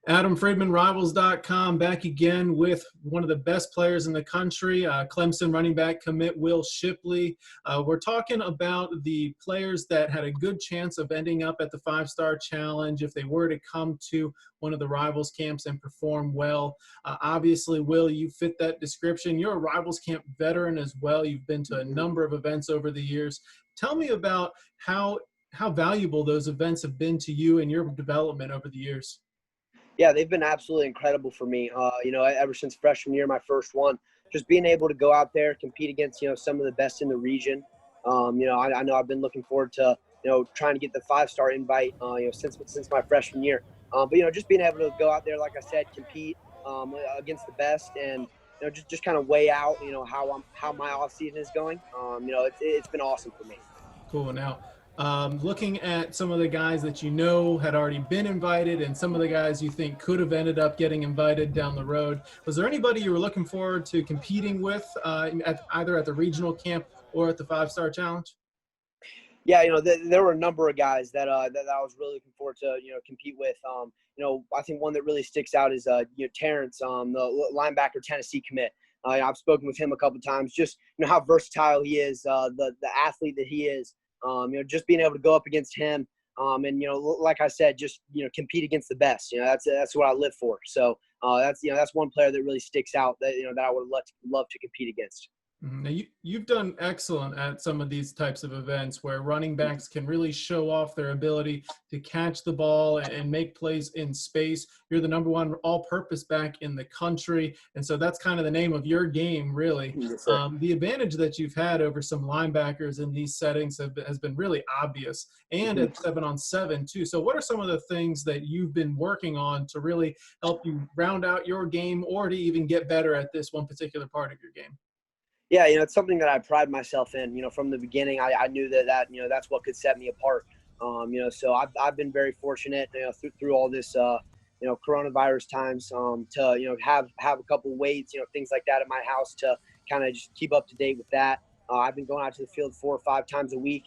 Adam Friedman, Rivals.com, back again with one of the best players in the country, Clemson running back commit Will Shipley. We're talking about the players that had a good chance of ending up at the five-star challenge if they were to come to one of the Rivals camps and perform well. Obviously, Will, you fit that description. You're a Rivals camp veteran as well. You've been to a number of events over the years. Tell me about how valuable those events have been to you and your development over the years. Yeah, they've been absolutely incredible for me. Ever since freshman year, my first one, just being able to go out there, compete against, some of the best in the region. I know I've been looking forward to, trying to get the five-star invite, since my freshman year. But just being able to go out there, like I said, compete against the best and, just kind of weigh out, how my off season is going. It's been awesome for me. Cool. Now, looking at some of the guys that you know had already been invited and some of the guys you think could have ended up getting invited down the road, was there anybody you were looking forward to competing with either at the regional camp or at the five-star challenge? Yeah, there were a number of guys that I was really looking forward to, compete with. I think one that really sticks out is Terrence, the linebacker Tennessee commit. I've spoken with him a couple of times. Just how versatile he is, the athlete that he is. Just being able to go up against him, and like I said, just compete against the best. That's what I live for. So that's one player that really sticks out that that I would love to compete against. Now you've done excellent at some of these types of events where running backs can really show off their ability to catch the ball and make plays in space. You're the number one all-purpose back in the country, and so that's kind of the name of your game, really. Yes, The advantage that you've had over some linebackers in these settings has been really obvious, and at 7-on-7 too. So what are some of the things that you've been working on to really help you round out your game or to even get better at this one particular part of your game? Yeah, it's something that I pride myself in. From the beginning, I knew that that's what could set me apart. So I've been very fortunate, through all this, coronavirus times, to have a couple of weights, things like that at my house to kind of just keep up to date with that. I've been going out to the field 4 or 5 times a week.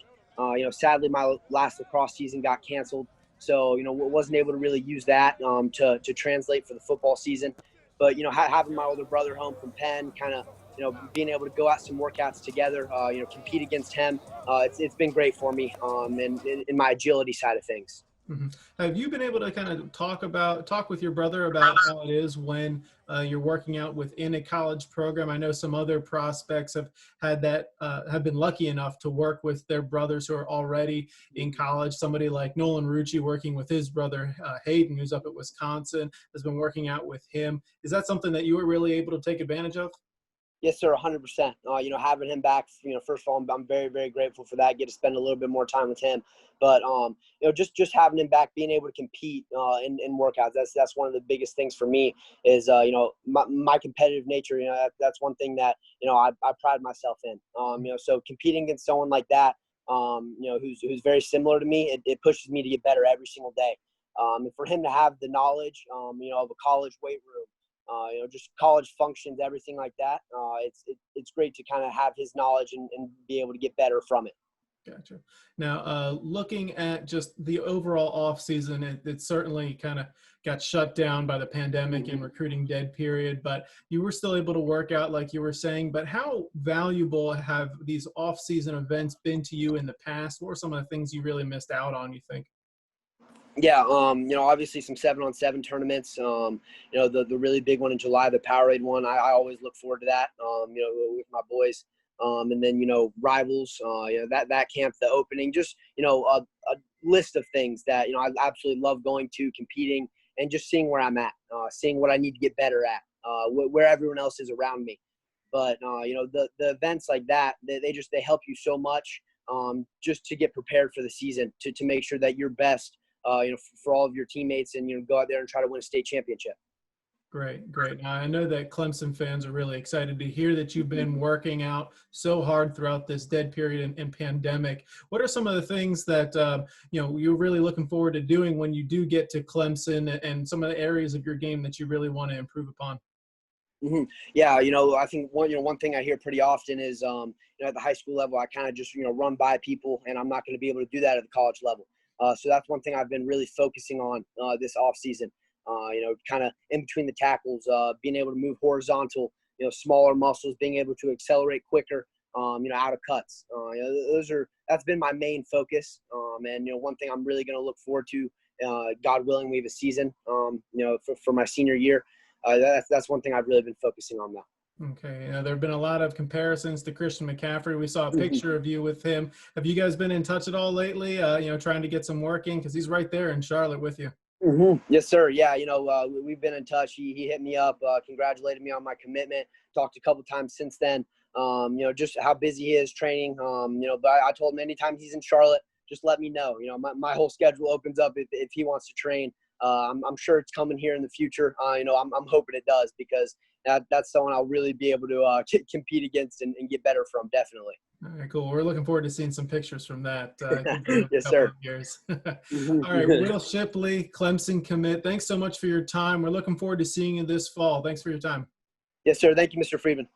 Sadly, my last lacrosse season got canceled, so wasn't able to really use that to translate for the football season. But having my older brother home from Penn, kind of being able to go out some workouts together, compete against him. It's been great for me in my agility side of things. Mm-hmm. Have you been able to kind of talk with your brother about how it is when you're working out within a college program? I know some other prospects have had that, have been lucky enough to work with their brothers who are already in college. Somebody like Nolan Rucci working with his brother Hayden, who's up at Wisconsin, has been working out with him. Is that something that you were really able to take advantage of? Yes, sir, 100%. Having him back, first of all, I'm very, very grateful for that. Get to spend a little bit more time with him. But, just having him back, being able to compete in workouts, that's one of the biggest things for me is, my competitive nature. That's one thing that, I pride myself in. So competing against someone like that, who's very similar to me, it pushes me to get better every single day. And for him to have the knowledge, of a college weight room, just college functions, everything like that. It's great to kind of have his knowledge and be able to get better from it. Gotcha. Now, looking at just the overall off season, it certainly kind of got shut down by the pandemic and recruiting dead period, but you were still able to work out like you were saying. But how valuable have these off season events been to you in the past? What are some of the things you really missed out on, you think? Yeah, obviously some 7-on-7 tournaments. The really big one in July, the Powerade one. I always look forward to that. With my boys. And then Rivals. That camp, the opening, just a list of things that I absolutely love going to, competing, and just seeing where I'm at, seeing what I need to get better at, where everyone else is around me. But the events like that, they help you so much, just to get prepared for the season, to make sure that you're best. For all of your teammates, and go out there and try to win a state championship. Great, great. Now, I know that Clemson fans are really excited to hear that you've been working out so hard throughout this dead period and pandemic. What are some of the things that you're really looking forward to doing when you do get to Clemson, and some of the areas of your game that you really want to improve upon? Mm-hmm. Yeah, I think one thing I hear pretty often is at the high school level, I kind of just run by people, and I'm not going to be able to do that at the college level. So that's one thing I've been really focusing on this off season. kind of in between the tackles, being able to move horizontal, smaller muscles, being able to accelerate quicker, out of cuts. That's been my main focus. And one thing I'm really going to look forward to, God willing, we have a season, for my senior year. That's one thing I've really been focusing on now. Okay, there have been a lot of comparisons to Christian McCaffrey. We saw a picture of you with him. Have you guys been in touch at all lately? Trying to get some work in, because he's right there in Charlotte with you. Yes, sir. Yeah, we've been in touch. He hit me up, congratulated me on my commitment. Talked a couple times since then. Just how busy he is training. But I told him anytime he's in Charlotte, just let me know. My whole schedule opens up if he wants to train. I'm sure it's coming here in the future. I'm hoping it does, because that's someone I'll really be able to compete against and get better from, definitely. All right, cool. We're looking forward to seeing some pictures from that. Yes, sir. Years. All right, Will Shipley, Clemson commit. Thanks so much for your time. We're looking forward to seeing you this fall. Thanks for your time. Yes, sir. Thank you, Mr. Friedman.